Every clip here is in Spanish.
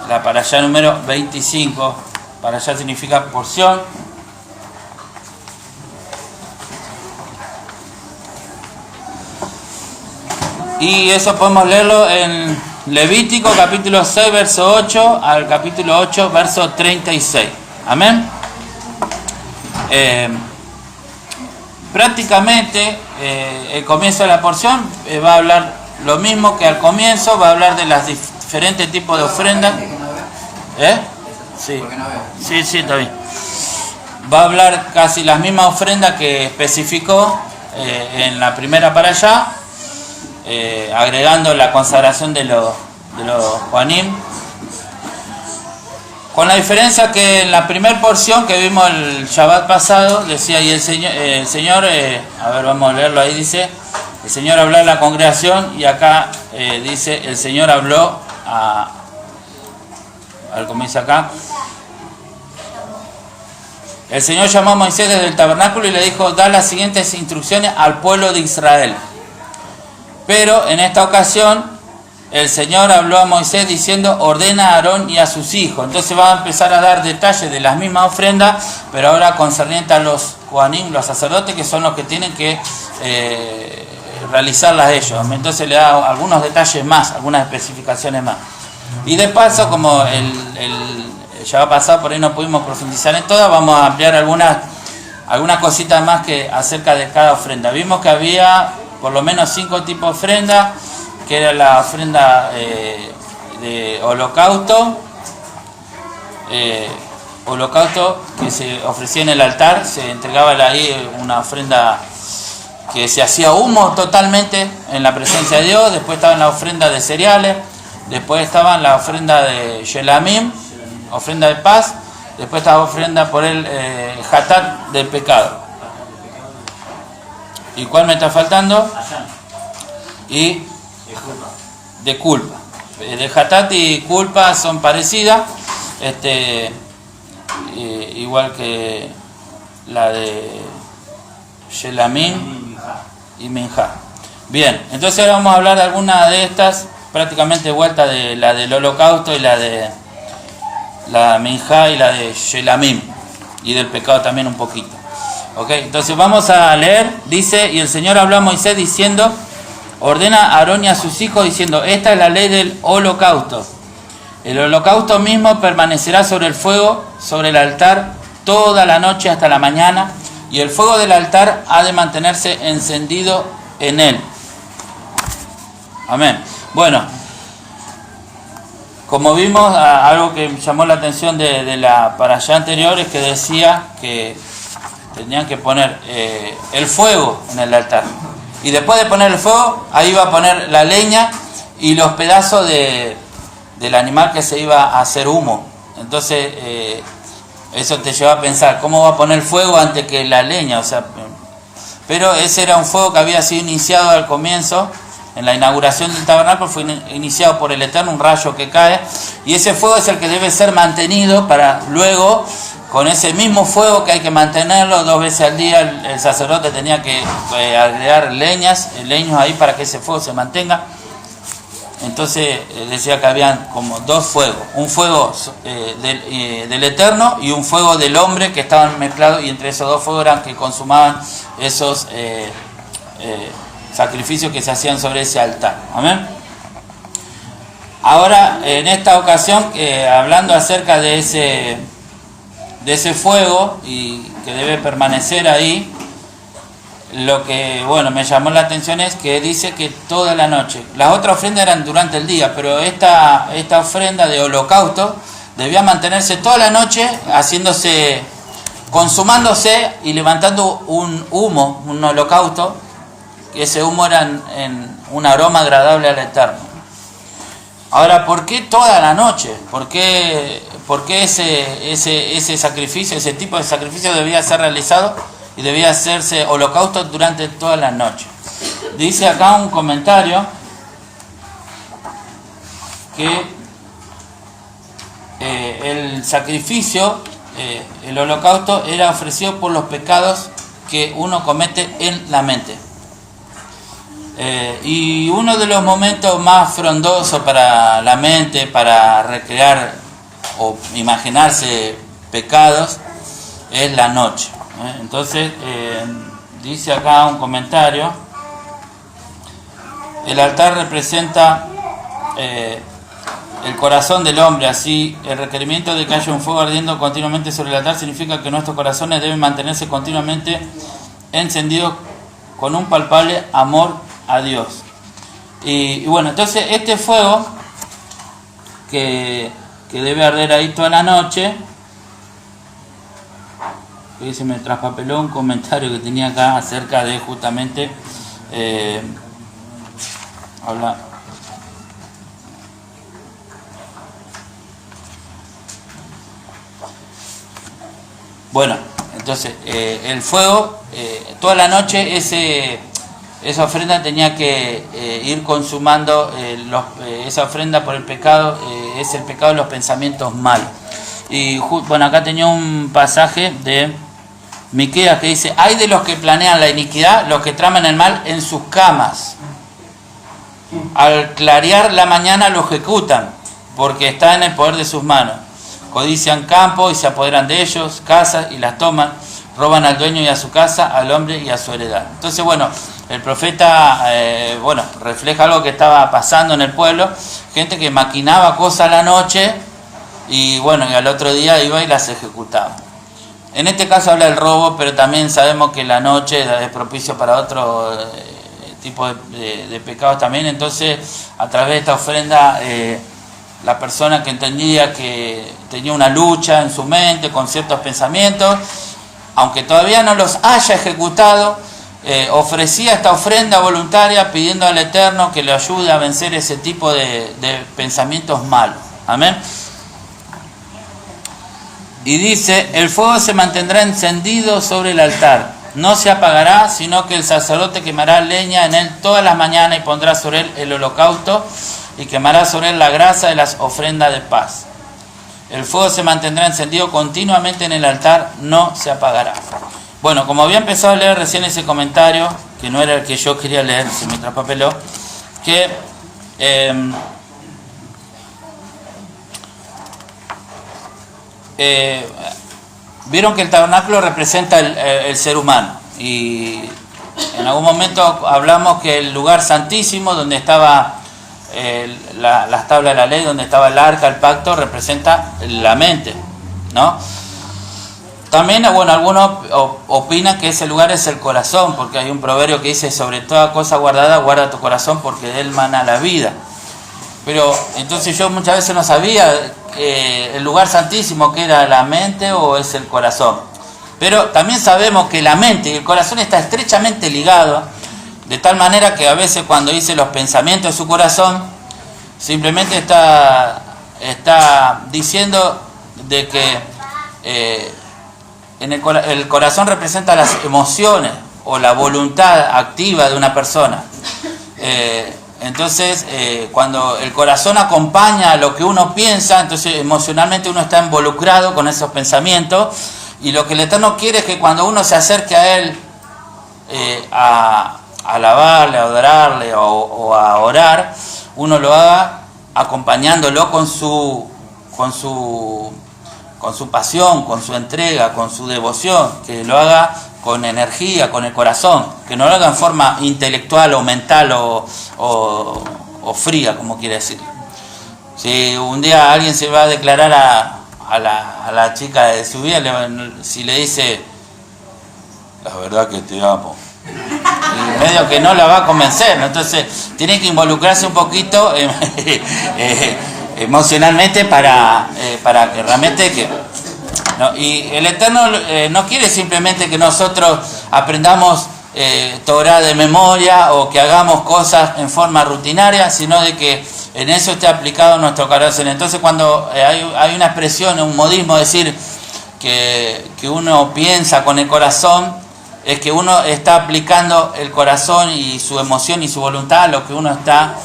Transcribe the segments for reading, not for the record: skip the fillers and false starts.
la parashá número 25. Parashá significa porción. Y eso podemos leerlo en Levítico capítulo 6, verso 8 al capítulo 8, verso 36. Amén. Prácticamente el comienzo de la porción va a hablar lo mismo que al comienzo, va a hablar de los diferentes tipos de ofrendas. Sí, sí, está bien. Va a hablar casi las mismas ofrendas que especificó en la primera parashá, agregando la consagración de los Juanim. Con la diferencia que en la primera porción que vimos el Shabbat pasado, decía, y el Señor, a ver, vamos a leerlo ahí, dice, el Señor habló a la congregación, y acá dice, el Señor habló a ver cómo dice acá. El Señor llamó a Moisés desde el tabernáculo y le dijo, da las siguientes instrucciones al pueblo de Israel. Pero en esta ocasión, el Señor habló a Moisés diciendo, ordena a Aarón y a sus hijos. Entonces va a empezar a dar detalles de las mismas ofrendas, pero ahora concerniente a los Kohanim, los sacerdotes, que son los que tienen que realizarlas ellos. Entonces le da algunos detalles más, algunas especificaciones más. Y de paso, como ya va a pasar, por ahí no pudimos profundizar en todas, vamos a ampliar algunas cositas más que acerca de cada ofrenda. Vimos que había por lo menos 5 tipos de ofrenda, que era la ofrenda de holocausto, que se ofrecía en el altar, se entregaba ahí una ofrenda que se hacía humo totalmente en la presencia de Dios. Después estaba la ofrenda de cereales, después estaba la ofrenda de Shelamim, ofrenda de paz, después estaba ofrenda por el Hatat del pecado. ¿Y cuál me está faltando? Y de culpa. De Hatat y culpa son parecidas, igual que la de Shelamim y Minjá. Bien, entonces ahora vamos a hablar de algunas de estas, prácticamente vuelta de la del holocausto y la de la Minjá y la de Shelamim, y del pecado también un poquito. Ok, entonces vamos a leer. Dice, y el Señor habló a Moisés diciendo, ordena a Aarón y a sus hijos diciendo, esta es la ley del holocausto. El holocausto mismo permanecerá sobre el fuego, sobre el altar, toda la noche hasta la mañana, y el fuego del altar ha de mantenerse encendido en él. Amén. Bueno, como vimos, algo que llamó la atención de la parashá anterior es que decía que tenían que poner el fuego en el altar. Y después de poner el fuego, ahí iba a poner la leña y los pedazos del animal que se iba a hacer humo. Entonces, eso te lleva a pensar, ¿cómo va a poner fuego antes que la leña? O sea, pero ese era un fuego que había sido iniciado al comienzo, en la inauguración del tabernáculo, fue iniciado por el Eterno, un rayo que cae, y ese fuego es el que debe ser mantenido para luego, con ese mismo fuego que hay que mantenerlo 2 veces al día, el sacerdote tenía que agregar leños ahí para que ese fuego se mantenga. Entonces decía que habían como 2 fuegos, un fuego del Eterno y un fuego del hombre, que estaban mezclados, y entre esos 2 fuegos eran que consumaban esos sacrificios que se hacían sobre ese altar. Amén. Ahora, en esta ocasión, hablando acerca de ese fuego y que debe permanecer ahí, lo que, bueno, me llamó la atención es que dice que toda la noche. Las otras ofrendas eran durante el día, pero esta ofrenda de holocausto debía mantenerse toda la noche, consumándose y levantando un humo, un holocausto. Ese humo era en un aroma agradable al Eterno. Ahora, ¿por qué toda la noche? ¿Por qué ese sacrificio, ese tipo de sacrificio debía ser realizado y debía hacerse holocausto durante toda la noche? Dice acá un comentario que el sacrificio, el holocausto, era ofrecido por los pecados que uno comete en la mente. Y uno de los momentos más frondosos para la mente, para recrear o imaginarse pecados, es la noche. Entonces, dice acá un comentario: el altar representa el corazón del hombre, así el requerimiento de que haya un fuego ardiendo continuamente sobre el altar significa que nuestros corazones deben mantenerse continuamente encendidos con un palpable amor a Dios. Y bueno, entonces este fuego que debe arder ahí toda la noche, que se me traspapeló un comentario que tenía acá acerca de justamente habla. Bueno, entonces el fuego, toda la noche esa ofrenda tenía que ir consumando, esa ofrenda por el pecado, es el pecado de los pensamientos malos. Y bueno, acá tenía un pasaje de Miqueas que dice: hay de los que planean la iniquidad, los que traman el mal en sus camas. Al clarear la mañana lo ejecutan, porque está en el poder de sus manos. Codician campos y se apoderan de ellos, casas y las toman, roban al dueño y a su casa, al hombre y a su heredad. Entonces, bueno, el profeta refleja algo que estaba pasando en el pueblo, gente que maquinaba cosas a la noche y bueno, y al otro día iba y las ejecutaba. En este caso habla del robo, pero también sabemos que la noche es propicio para otro tipo de pecados también. Entonces, a través de esta ofrenda, la persona que entendía que tenía una lucha en su mente con ciertos pensamientos, aunque todavía no los haya ejecutado, ofrecía esta ofrenda voluntaria pidiendo al Eterno que le ayude a vencer ese tipo de pensamientos malos. Amén. Y dice: el fuego se mantendrá encendido sobre el altar, no se apagará, sino que el sacerdote quemará leña en él todas las mañanas y pondrá sobre él el holocausto y quemará sobre él la grasa de las ofrendas de paz. El fuego se mantendrá encendido continuamente en el altar, no se apagará. Bueno, como había empezado a leer recién ese comentario, que no era el que yo quería leer, se me traspapeló, que vieron que el tabernáculo representa el ser humano, y en algún momento hablamos que el lugar santísimo donde estaba las tablas de la ley, donde estaba el arca, el pacto, representa la mente, ¿no? También, bueno, algunos opinan que ese lugar es el corazón, porque hay un proverbio que dice: sobre toda cosa guardada, guarda tu corazón, porque de él mana la vida. Pero entonces yo muchas veces no sabía el lugar santísimo que era la mente o es el corazón. Pero también sabemos que la mente y el corazón están estrechamente ligados, de tal manera que a veces cuando dice los pensamientos de su corazón, simplemente está diciendo de que el corazón representa las emociones o la voluntad activa de una persona. Entonces, cuando el corazón acompaña a lo que uno piensa, entonces emocionalmente uno está involucrado con esos pensamientos, y lo que el Eterno quiere es que cuando uno se acerque a Él a alabarle, a adorarle o a orar, uno lo haga acompañándolo con su pasión, con su entrega, con su devoción, que lo haga con energía, con el corazón, que no lo haga en forma intelectual o mental o fría, como quiere decir. Si un día alguien se va a declarar a la chica de su vida, si le dice: la verdad que te amo, y medio que no la va a convencer, ¿no? Entonces tiene que involucrarse un poquito emocionalmente para que realmente ¿no? Y el Eterno no quiere simplemente que nosotros aprendamos Torah de memoria o que hagamos cosas en forma rutinaria, sino de que en eso esté aplicado nuestro corazón. Entonces, cuando hay una expresión, un modismo, decir que uno piensa con el corazón, es que uno está aplicando el corazón y su emoción y su voluntad a lo que uno está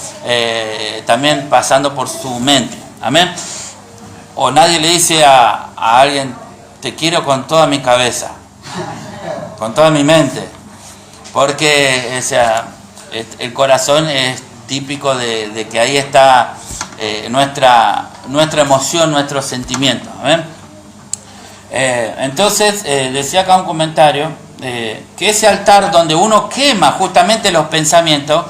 también pasando por su mente. Amén. O nadie le dice a alguien: te quiero con toda mi cabeza, con toda mi mente, porque el corazón es típico de que ahí está nuestra emoción, nuestro sentimiento. Entonces, decía acá un comentario, que ese altar donde uno quema justamente los pensamientos,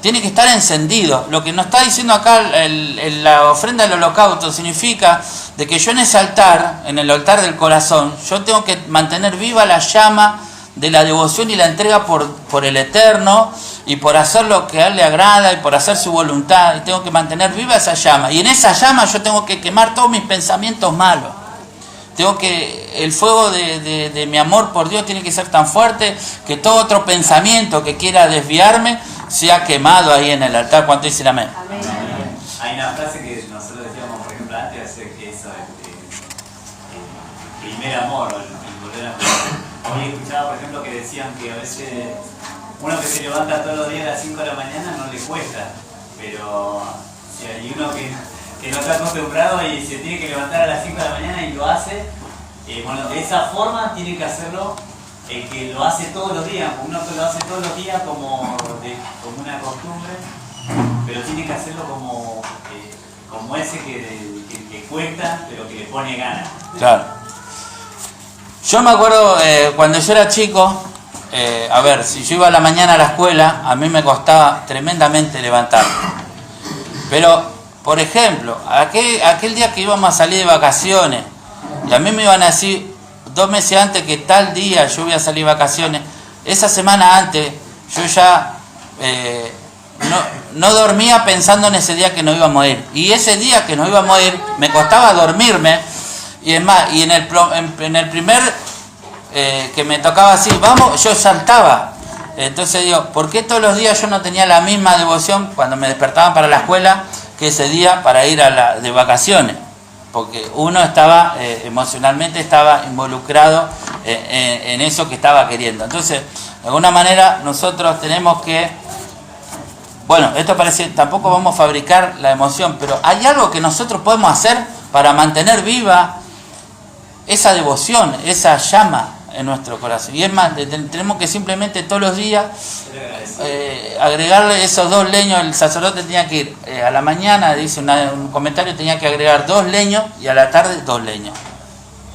tiene que estar encendido. Lo que nos está diciendo acá la ofrenda del holocausto significa de que yo en ese altar, en el altar del corazón, yo tengo que mantener viva la llama de la devoción y la entrega por el Eterno y por hacer lo que a Él le agrada y por hacer su voluntad. Y tengo que mantener viva esa llama. Y en esa llama yo tengo que quemar todos mis pensamientos malos. El fuego de mi amor por Dios tiene que ser tan fuerte que todo otro pensamiento que quiera desviarme sea quemado ahí en el altar. ¿Cuánto dicen amén? Amén. Hay una frase que nosotros decíamos, por ejemplo, antes, que eso, el primer amor, o el volver a amar. Hoy escuchaba, por ejemplo, que decían que a veces uno que se levanta todos los días a las 5 de la mañana no le cuesta, pero si hay uno que no está acostumbrado y se tiene que levantar a las 5 de la mañana y lo hace, bueno, de esa forma tiene que hacerlo el que lo hace todos los días. Uno que lo hace todos los días como una costumbre, pero tiene que hacerlo como ese que cuesta, pero que le pone ganas. Claro. Yo me acuerdo cuando yo era chico, a ver, si yo iba a la mañana a la escuela, a mí me costaba tremendamente levantarme. Pero, por ejemplo, aquel día que íbamos a salir de vacaciones, y a mí me iban a decir 2 meses antes que tal día yo voy a salir de vacaciones, esa semana antes yo ya no dormía pensando en ese día que nos íbamos a ir. Y ese día que nos íbamos a ir me costaba dormirme, y es más, y en el primer que me tocaba así, vamos, yo saltaba. Entonces digo, ¿por qué todos los días yo no tenía la misma devoción cuando me despertaban para la escuela que ese día para ir de vacaciones? Porque uno estaba, emocionalmente estaba involucrado en eso que estaba queriendo. Entonces, de alguna manera nosotros tenemos que, bueno, esto parece, tampoco vamos a fabricar la emoción, pero hay algo que nosotros podemos hacer para mantener viva esa devoción, esa llama en nuestro corazón. Y es más, tenemos que simplemente todos los días agregarle esos 2 leños. El sacerdote tenía que ir a la mañana, dice un comentario, tenía que agregar 2 leños y a la tarde 2 leños.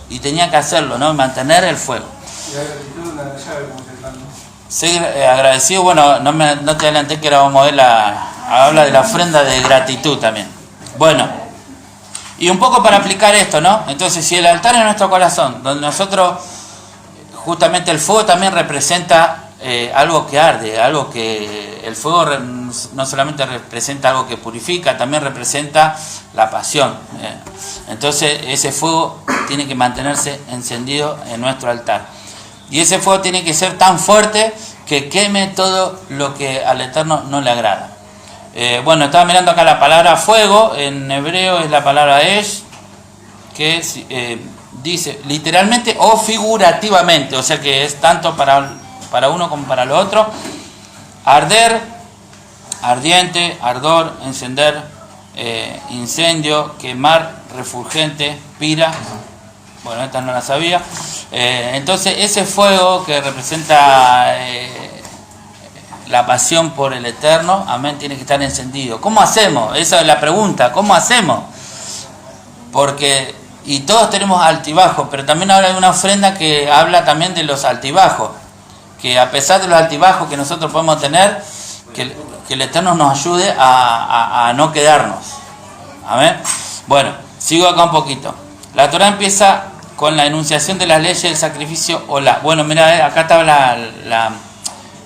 Y tenía que hacerlo, ¿no? Mantener el fuego. Y la gratitud, una llave, como se llama. Ser agradecido, bueno, no te adelanté que ahora vamos a ver habla de la ofrenda de gratitud también. Bueno, y un poco para aplicar esto, ¿no? Entonces, si el altar es nuestro corazón, donde nosotros, justamente el fuego también representa algo que arde, algo que el fuego no solamente representa algo que purifica, también representa la pasión. Entonces ese fuego tiene que mantenerse encendido en nuestro altar. Y ese fuego tiene que ser tan fuerte que queme todo lo que al Eterno no le agrada. Bueno, estaba mirando acá la palabra fuego, en hebreo es la palabra esh, que dice literalmente o figurativamente, o sea que es tanto para uno como para lo otro. Arder, ardiente, ardor, encender, incendio, quemar, refulgente, pira. Bueno, esta no la sabía. Entonces ese fuego que representa la pasión por el Eterno, amén, tiene que estar encendido. ¿Cómo hacemos? Esa es la pregunta, ¿cómo hacemos? Porque, y todos tenemos altibajos, pero también ahora hay una ofrenda que habla también de los altibajos, que a pesar de los altibajos que nosotros podemos tener, que el Eterno nos ayude a no quedarnos. Amén. Bueno, sigo acá un poquito. La Torá empieza con la enunciación de las leyes del sacrificio olá. Bueno, mira, acá estaba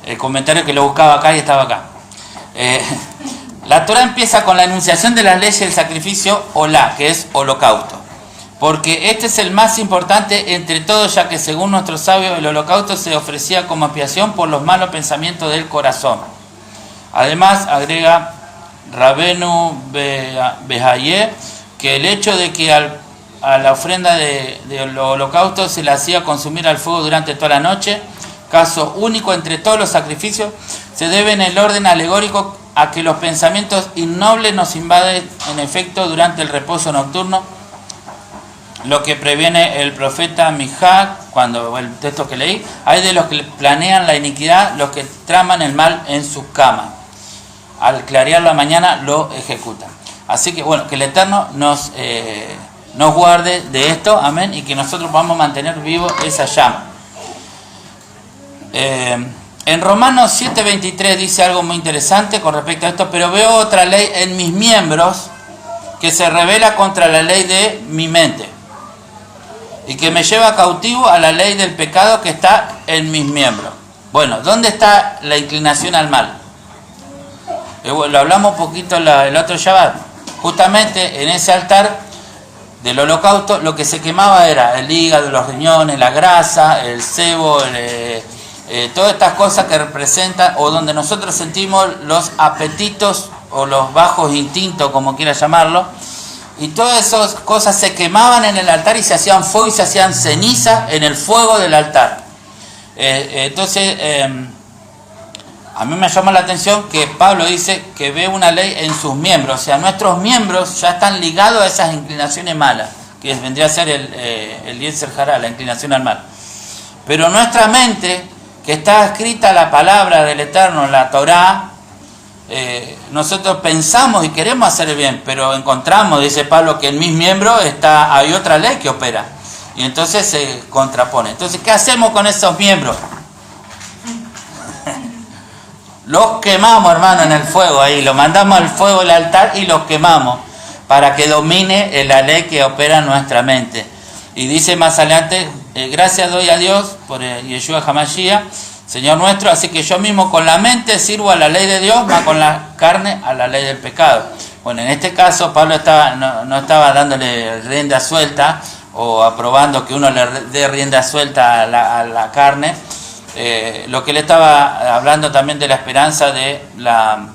el comentario que lo buscaba acá y estaba acá. La Torá empieza con la enunciación de las leyes del sacrificio olá, que es holocausto. Porque este es el más importante entre todos, ya que según nuestros sabios el holocausto se ofrecía como expiación por los malos pensamientos del corazón. Además, agrega Rabenu Behaye, que el hecho de que a la ofrenda del holocausto se le hacía consumir al fuego durante toda la noche, caso único entre todos los sacrificios, se debe en el orden alegórico a que los pensamientos innobles nos invaden en efecto durante el reposo nocturno, lo que previene el profeta Mijá, cuando el texto que leí, hay de los que planean la iniquidad, los que traman el mal en su cama. Al clarear la mañana lo ejecutan. Así que bueno, que el Eterno nos guarde de esto, amén, y que nosotros podamos mantener vivo esa llama. En Romanos 7:23 dice algo muy interesante con respecto a esto, pero veo otra ley en mis miembros que se revela contra la ley de mi mente y que me lleva cautivo a la ley del pecado que está en mis miembros. Bueno, ¿dónde está la inclinación al mal? Lo hablamos un poquito el otro Shabbat. Justamente en ese altar del holocausto lo que se quemaba era el hígado, los riñones, la grasa, el sebo, todas estas cosas que representan o donde nosotros sentimos los apetitos o los bajos instintos, como quiera llamarlo, y todas esas cosas se quemaban en el altar y se hacían fuego y se hacían ceniza en el fuego del altar. Entonces a mí me llama la atención que Pablo dice que ve una ley en sus miembros, o sea, nuestros miembros ya están ligados a esas inclinaciones malas, que vendría a ser el Yetzer Hará, la inclinación al mal. Pero nuestra mente, que está escrita la palabra del Eterno, la Torá, nosotros pensamos y queremos hacer el bien, pero encontramos, dice Pablo, que en mis miembros hay otra ley que opera, y entonces se contrapone. Entonces, ¿qué hacemos con esos miembros? Los quemamos, hermano, en el fuego, ahí los mandamos al fuego del altar y los quemamos para que domine la ley que opera en nuestra mente. Y dice más adelante, gracias doy a Dios por Yeshua HaMashiach, Señor nuestro, así que yo mismo con la mente sirvo a la ley de Dios, más con la carne a la ley del pecado. Bueno, en este caso Pablo no estaba dándole rienda suelta o aprobando que uno le dé rienda suelta a la carne. Lo que él estaba hablando también de la esperanza de la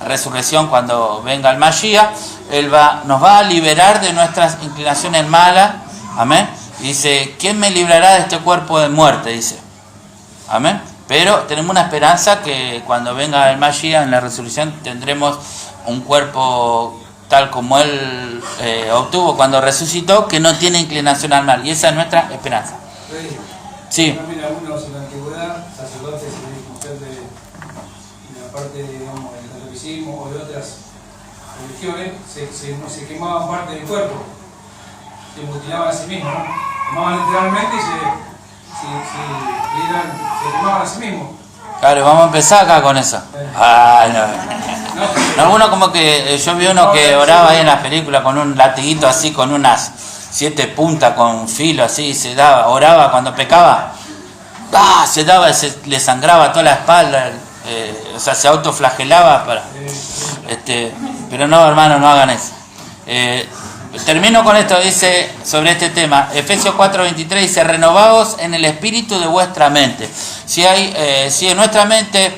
resurrección cuando venga el Mashiach, él nos va a liberar de nuestras inclinaciones malas, amén. Dice, ¿quién me librará de este cuerpo de muerte? Dice, amén. Pero tenemos una esperanza que cuando venga el Mashiach en la resurrección tendremos un cuerpo tal como él obtuvo cuando resucitó, que no tiene inclinación al mal, y esa es nuestra esperanza. Sí. También algunos en la antigüedad, sacerdotes de la parte, digamos, del catolicismo o de otras religiones, se quemaban parte del cuerpo, se mutilaban a sí mismos, ¿no? Quemaban literalmente y se quemaban a sí mismos. Claro, vamos a empezar acá con eso. No, alguno como que, yo vi uno que oraba ahí en las películas con un latiguito así, con unas 7 puntas con filo así, se daba, oraba cuando pecaba, se daba, le sangraba toda la espalda, o sea, se autoflagelaba pero no, hermano, no hagan eso. Termino con esto, dice sobre este tema, Efesios 4:23 dice, renovaos en el espíritu de vuestra mente. Si en nuestra mente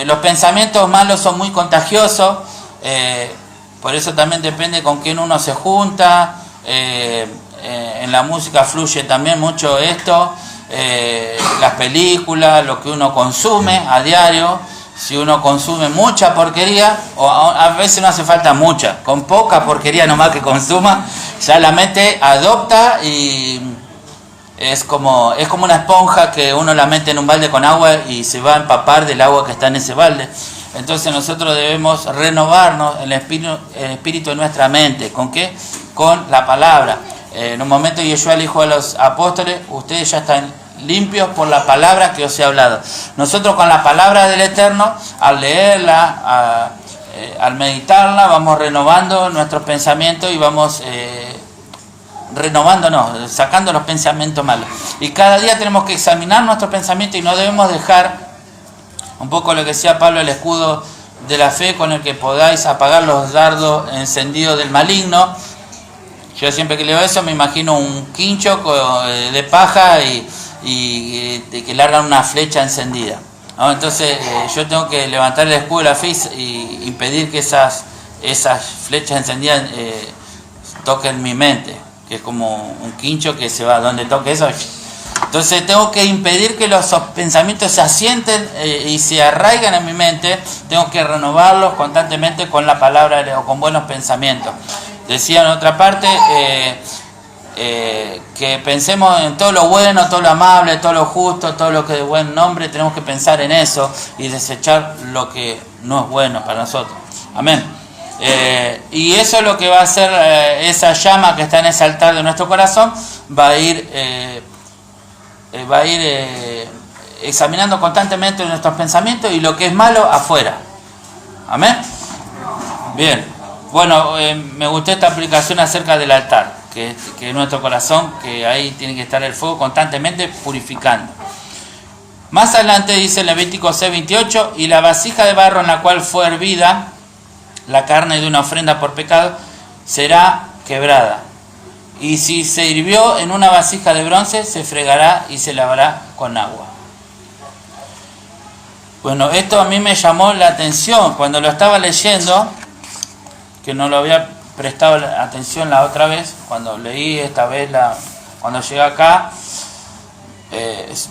los pensamientos malos son muy contagiosos, por eso también depende con quién uno se junta. En la música fluye también mucho esto, las películas, lo que uno consume a diario. Si uno consume mucha porquería, o a veces no hace falta mucha, con poca porquería nomás que consuma, ya la mente adopta y es como una esponja que uno la mete en un balde con agua y se va a empapar del agua que está en ese balde. Entonces nosotros debemos renovarnos el espíritu de nuestra mente. ¿Con qué? Con la palabra. En un momento Yeshua le dijo a los apóstoles, ustedes ya están limpios por la palabra que os he hablado. Nosotros con la palabra del Eterno, al leerla, al meditarla, vamos renovando nuestros pensamientos y vamos sacando los pensamientos malos. Y cada día tenemos que examinar nuestros pensamientos y no debemos dejar, un poco lo que decía Pablo, el escudo de la fe con el que podáis apagar los dardos encendidos del maligno. Yo siempre que leo eso me imagino un quincho de paja y que largan una flecha encendida, ¿no? Entonces yo tengo que levantar el escudo de la fe y impedir que esas flechas encendidas toquen mi mente, que es como un quincho que se va donde toque eso. Entonces tengo que impedir que los pensamientos se asienten y se arraigan en mi mente. Tengo que renovarlos constantemente con la palabra o con buenos pensamientos. Decía en otra parte, que pensemos en todo lo bueno, todo lo amable, todo lo justo, todo lo que de buen nombre. Tenemos que pensar en eso y desechar lo que no es bueno para nosotros. Amén. Y eso es lo que va a hacer esa llama que está en ese altar de nuestro corazón. Va a ir examinando constantemente nuestros pensamientos y lo que es malo afuera. Amén. Bien. Bueno, me gustó esta aplicación acerca del altar, que es nuestro corazón, que ahí tiene que estar el fuego constantemente purificando. Más adelante dice en Levítico 6:28, y la vasija de barro en la cual fue hervida la carne de una ofrenda por pecado será quebrada. Y si se hirvió en una vasija de bronce, se fregará y se lavará con agua. Bueno, esto a mí me llamó la atención cuando lo estaba leyendo, que no lo había prestado atención la otra vez, cuando leí esta vez, cuando llegué acá,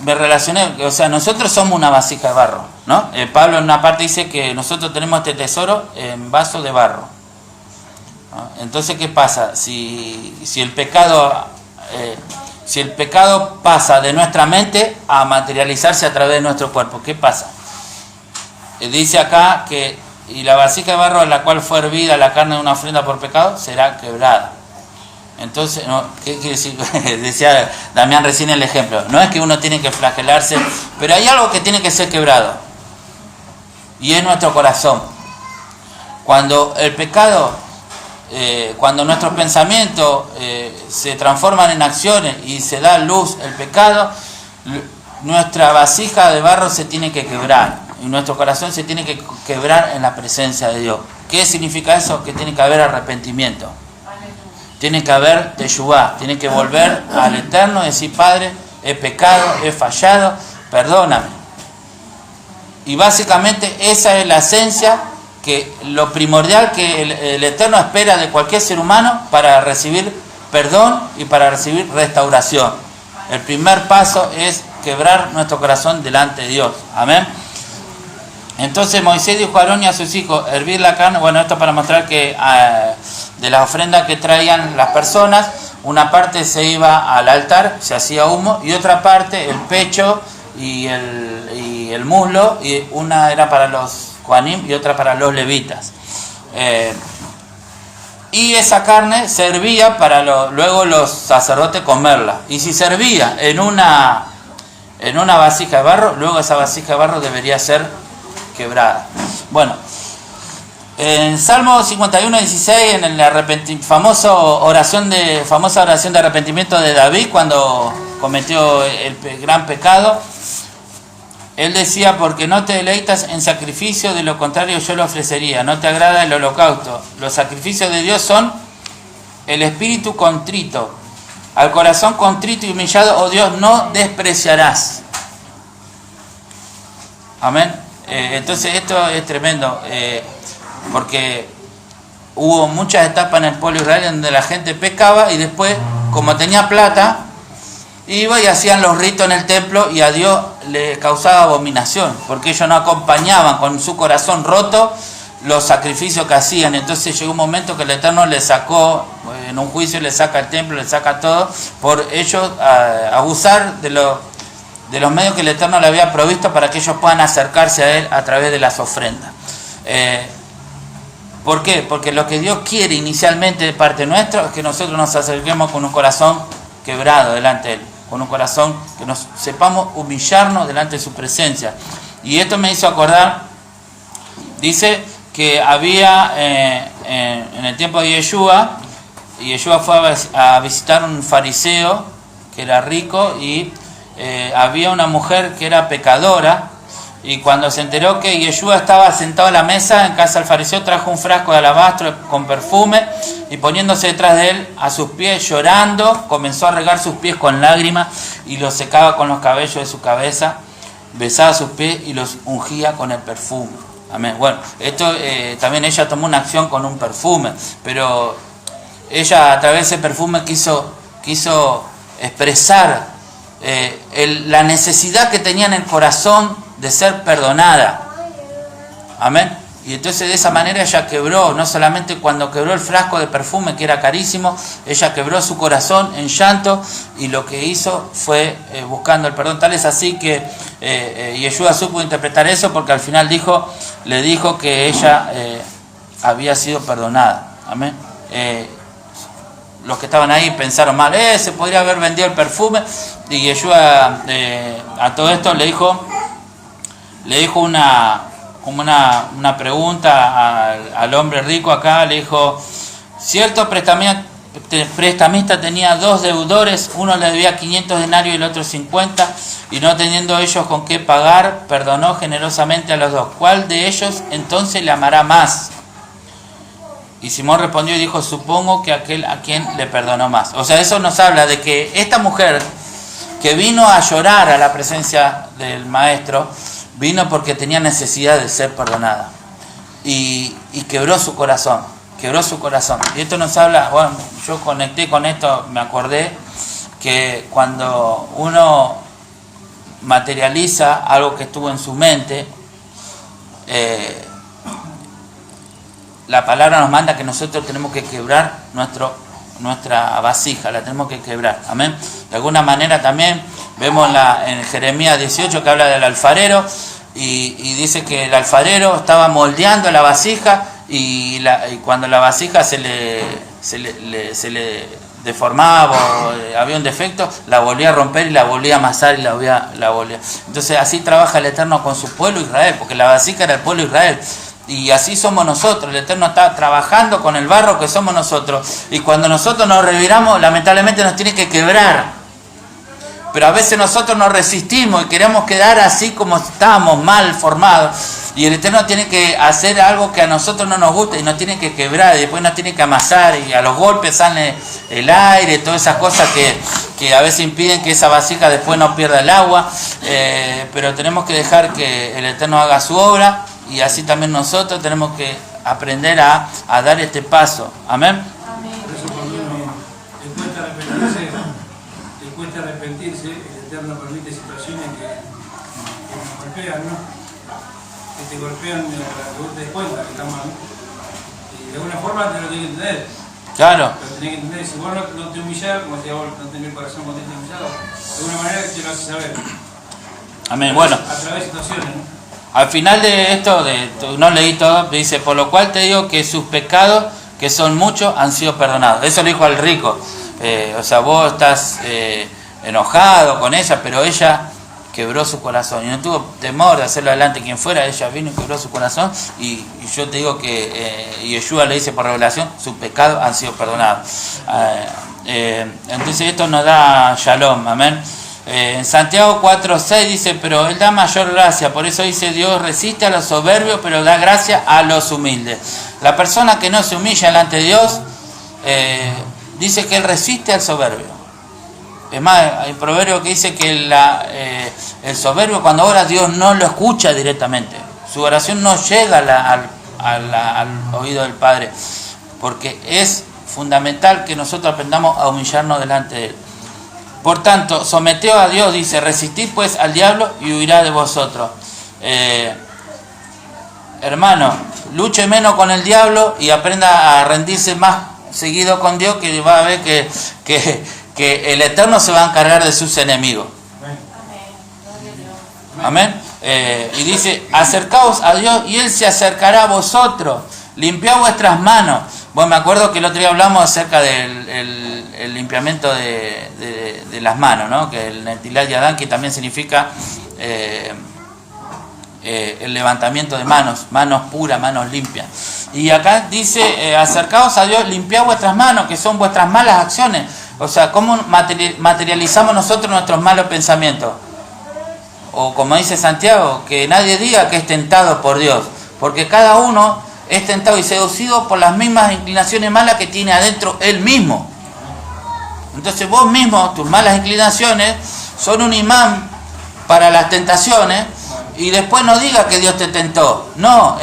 me relacioné, o sea, nosotros somos una vasija de barro, ¿no? Pablo en una parte dice que nosotros tenemos este tesoro en vaso de barro, ¿no? Entonces, ¿qué pasa? Si el pecado pasa de nuestra mente a materializarse a través de nuestro cuerpo, ¿qué pasa? Dice acá que y la vasija de barro en la cual fue hervida la carne de una ofrenda por pecado será quebrada. Entonces, no, ¿qué quiere decir? Decía Damián recién el ejemplo. No es que uno tiene que flagelarse, pero hay algo que tiene que ser quebrado. Y es nuestro corazón. Cuando el pecado, cuando nuestros pensamientos se transforman en acciones y se da luz el pecado, nuestra vasija de barro se tiene que quebrar. Y nuestro corazón se tiene que quebrar en la presencia de Dios. ¿Qué significa eso? Que tiene que haber arrepentimiento. Tiene que haber teshuvá. Tiene que volver al Eterno y decir: Padre, he pecado, he fallado, perdóname. Y básicamente esa es la esencia, que lo primordial que el Eterno espera de cualquier ser humano para recibir perdón y para recibir restauración. El primer paso es quebrar nuestro corazón delante de Dios. Amén. Entonces Moisés dijo a Aarón y a sus hijos: hervir la carne. Bueno, esto para mostrar que de las ofrendas que traían las personas, una parte se iba al altar, se hacía humo, y otra parte, el pecho y el muslo, y una era para los Kohanim y otra para los levitas. Y esa carne servía para luego los sacerdotes comerla. Y si servía en una vasija de barro, luego esa vasija de barro debería ser quebrada. Bueno, en Salmo 51:16, en la famosa oración de arrepentimiento de David, cuando cometió el gran pecado, él decía: porque no te deleitas en sacrificio, de lo contrario yo lo ofrecería. No te agrada el holocausto. Los sacrificios de Dios son el espíritu contrito. Al corazón contrito y humillado, oh Dios, no despreciarás. Amén. Entonces esto es tremendo, porque hubo muchas etapas en el pueblo de Israel donde la gente pecaba y después, como tenía plata, iba y hacían los ritos en el templo, y a Dios le causaba abominación, porque ellos no acompañaban con su corazón roto los sacrificios que hacían. Entonces llegó un momento que el Eterno le sacó, en un juicio le saca el templo, le saca todo, por ellos abusar de los medios que el Eterno le había provisto para que ellos puedan acercarse a Él a través de las ofrendas. ¿Por qué? Porque lo que Dios quiere inicialmente de parte nuestra es que nosotros nos acerquemos con un corazón quebrado delante de Él, con un corazón que nos sepamos humillarnos delante de su presencia. Y esto me hizo acordar, dice que había en el tiempo de Yeshua fue a visitar un fariseo que era rico, y había una mujer que era pecadora, y cuando se enteró que Yeshua estaba sentado a la mesa en casa del fariseo, trajo un frasco de alabastro con perfume, y poniéndose detrás de él a sus pies, llorando, comenzó a regar sus pies con lágrimas y los secaba con los cabellos de su cabeza, besaba sus pies y los ungía con el perfume. Amén. Bueno, esto también ella tomó una acción con un perfume, pero ella a través de ese perfume quiso expresar la necesidad que tenía en el corazón de ser perdonada. Amén. Y entonces de esa manera ella quebró, no solamente cuando quebró el frasco de perfume que era carísimo, ella quebró su corazón en llanto y lo que hizo fue buscando el perdón. Tal es así que Yeshua supo interpretar eso porque al final le dijo que ella había sido perdonada. Amén. Los que estaban ahí pensaron mal, se podría haber vendido el perfume, y Yeshua a todo esto le dijo una pregunta al hombre rico acá. Le dijo: cierto prestamista tenía 2 deudores, uno le debía 500 denarios y el otro 50, y no teniendo ellos con qué pagar, perdonó generosamente a los 2. ¿Cuál de ellos entonces le amará más? Y Simón respondió y dijo: supongo que aquel a quien le perdonó más. O sea, eso nos habla de que esta mujer que vino a llorar a la presencia del maestro, vino porque tenía necesidad de ser perdonada. Y quebró su corazón. Y esto nos habla, bueno, yo conecté con esto, me acordé que cuando uno materializa algo que estuvo en su mente, la palabra nos manda que nosotros tenemos que quebrar nuestra vasija, la tenemos que quebrar. Amén. De alguna manera también vemos en Jeremías 18 que habla del alfarero y dice que el alfarero estaba moldeando la vasija y cuando la vasija se le deformaba o había un defecto, la volvía a romper y la volvía a amasar y la volvía. Entonces así trabaja el Eterno con su pueblo Israel, porque la vasija era el pueblo Israel. Y así somos nosotros, el Eterno está trabajando con el barro que somos nosotros. Y cuando nosotros nos reviramos, lamentablemente nos tiene que quebrar. Pero a veces nosotros nos resistimos y queremos quedar así como estamos, mal formados. Y el Eterno tiene que hacer algo que a nosotros no nos gusta y nos tiene que quebrar. Y después nos tiene que amasar y a los golpes sale el aire, todas esas cosas que a veces impiden que esa vasija después no pierda el agua. Pero tenemos que dejar que el Eterno haga su obra. Y así también nosotros tenemos que aprender a dar este paso. Amén. Por eso cuando uno le cuesta arrepentirse, el Eterno permite situaciones que nos golpean, ¿no? Que te golpean para que vos te des cuenta que está mal. Y de alguna forma te lo tienes que entender. Claro. Pero tenés que entender, si vos no te humillas, como decía vos, no tenés el corazón cuando te humillado, de alguna manera te lo haces saber. Amén. Bueno. A través de situaciones, ¿no? Al final de esto, no leí todo, dice: por lo cual te digo que sus pecados, que son muchos, han sido perdonados. Eso le dijo al rico. O sea, vos estás enojado con ella, pero ella quebró su corazón. Y no tuvo temor de hacerlo adelante quien fuera. Ella vino y quebró su corazón. Y yo te digo que Yeshua le dice por revelación: sus pecados han sido perdonados. Entonces esto nos da shalom. Amén. En Santiago 4:6 dice: pero Él da mayor gracia. Por eso dice: Dios resiste a los soberbios, pero da gracia a los humildes. La persona que no se humilla delante de Dios, dice que Él resiste al soberbio. Es más, hay proverbio que dice que el soberbio, cuando ora, Dios no lo escucha directamente. Su oración no llega al oído del Padre, porque es fundamental que nosotros aprendamos a humillarnos delante de Él. Por tanto, someteos a Dios, dice: resistid pues al diablo y huirá de vosotros. Hermano, luche menos con el diablo y aprenda a rendirse más seguido con Dios, que va a ver que el Eterno se va a encargar de sus enemigos. Amén. Y dice: acercaos a Dios y Él se acercará a vosotros. Limpiad vuestras manos. Bueno, me acuerdo que el otro día hablamos acerca del limpiamiento de las manos, ¿no? Que el Netilat Yadán, que también significa el levantamiento de manos puras, manos limpias. Y acá dice: acercaos a Dios, limpiad vuestras manos, que son vuestras malas acciones. O sea, ¿cómo materializamos nosotros nuestros malos pensamientos? O como dice Santiago, que nadie diga que es tentado por Dios, porque cada uno es tentado y seducido por las mismas inclinaciones malas que tiene adentro él mismo. Entonces vos mismo, tus malas inclinaciones son un imán para las tentaciones, y después no diga que Dios te tentó. No,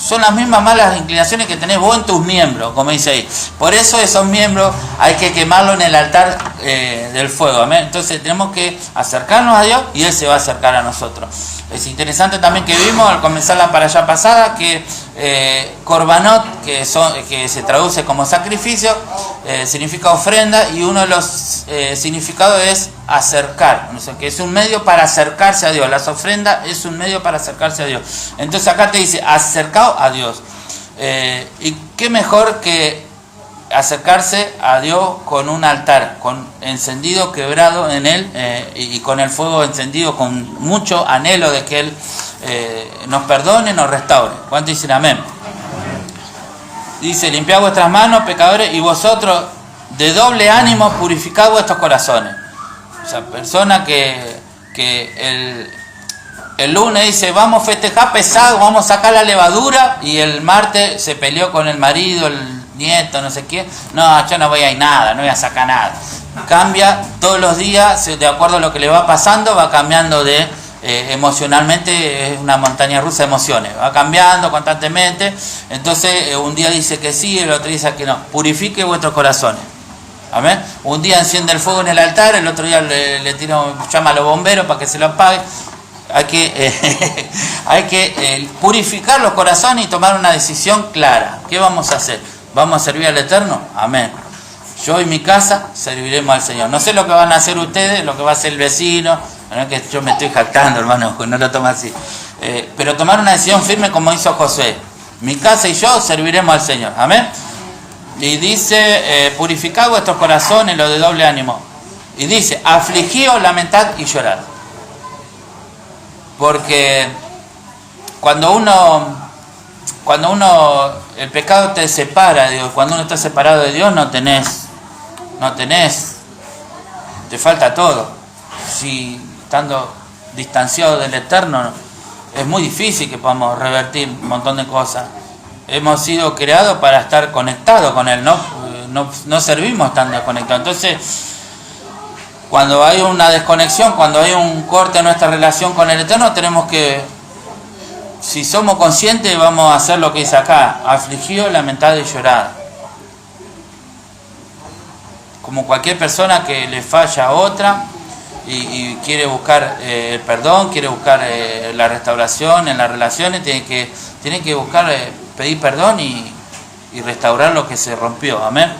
son las mismas malas inclinaciones que tenés vos en tus miembros, como dice ahí. Por eso esos miembros hay que quemarlos en el altar del fuego. ¿Amén? Entonces tenemos que acercarnos a Dios y Él se va a acercar a nosotros. Es interesante también que vimos al comenzar la parashá pasada que korbanot, que se traduce como sacrificio, significa ofrenda, y uno de los significados es acercar, o sea, que es un medio para acercarse a Dios. Las ofrendas es un medio para acercarse a Dios. Entonces acá te dice acercado a Dios. Y qué mejor que acercarse a Dios con un altar, con encendido, quebrado en él, y con el fuego encendido, con mucho anhelo de que Él nos perdone, nos restaure. ¿Cuántos dicen amén? Dice, limpiad vuestras manos, pecadores, y vosotros de doble ánimo purificad vuestros corazones. O sea, persona que el lunes dice, vamos a festejar pesado, vamos a sacar la levadura, y el martes se peleó con el marido, el nieto, no sé qué. No, yo no voy a ir nada, no voy a sacar nada. Cambia todos los días, de acuerdo a lo que le va pasando, va cambiando de emocionalmente, es una montaña rusa de emociones, va cambiando constantemente. Entonces un día dice que sí, el otro dice que no. Purifique vuestros corazones. Amén. Un día enciende el fuego en el altar, el otro día le llama a los bomberos para que se lo apague. Hay que purificar los corazones y tomar una decisión clara. ¿Qué vamos a hacer? ¿Vamos a servir al Eterno? Amén. Yo y mi casa serviremos al Señor. No sé lo que van a hacer ustedes, lo que va a hacer el vecino. No es que yo me estoy jactando, hermano, no lo toma así. Pero tomar una decisión firme como hizo Josué. Mi casa y yo serviremos al Señor. Amén. Y dice, purificad vuestros corazones, lo de doble ánimo. Y dice, afligíos, lamentad y llorad. Porque cuando uno, el pecado te separa de Dios, cuando uno está separado de Dios no tenés, te falta todo. Si estando distanciado del Eterno, es muy difícil que podamos revertir un montón de cosas. Hemos sido creados para estar conectados con Él, no servimos estando desconectados. Entonces, cuando hay una desconexión, cuando hay un corte en nuestra relación con el Eterno, tenemos que, si somos conscientes, vamos a hacer lo que dice acá, afligido, lamentado y llorado. Como cualquier persona que le falla a otra y quiere buscar el perdón, quiere buscar la restauración en las relaciones, tiene que buscar pedir perdón y restaurar lo que se rompió. Amén.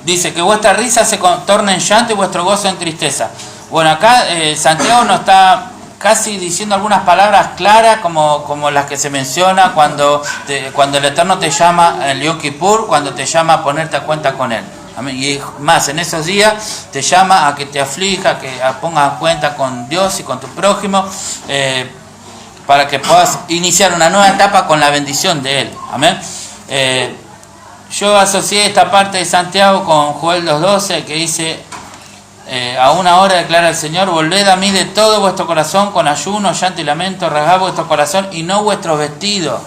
Dice que vuestra risa se torne en llanto y vuestro gozo en tristeza. Bueno, acá Santiago nos está casi diciendo algunas palabras claras como las que se menciona cuando el Eterno te llama el Yom Kippur, cuando te llama a ponerte a cuenta con Él. Y más, en esos días te llama a que te aflija, que pongas a cuenta con Dios y con tu prójimo, para que puedas iniciar una nueva etapa con la bendición de Él. Amén. Yo asocié esta parte de Santiago con Joel 2:12, que dice, a una hora declara el Señor, volved a mí de todo vuestro corazón, con ayuno, llanto y lamento, rasgad vuestro corazón y no vuestros vestidos.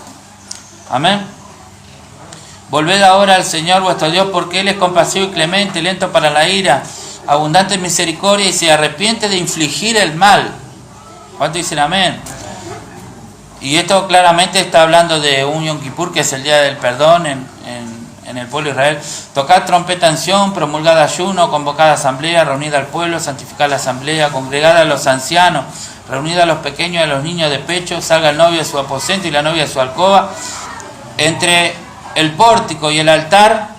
Amén. Volved ahora al Señor vuestro Dios, porque Él es compasivo y clemente, lento para la ira, abundante en misericordia, y se arrepiente de infligir el mal. ¿Cuánto dicen amén? Y esto claramente está hablando de un Yom Kippur, que es el día del perdón en el pueblo de Israel. Tocad trompeta en Sión, promulgad ayuno, convocad asamblea, reunid al pueblo, santificad la asamblea, congregad a los ancianos, reunid a los pequeños y a los niños de pecho, salga el novio de su aposento y la novia de su alcoba. Entre el pórtico y el altar,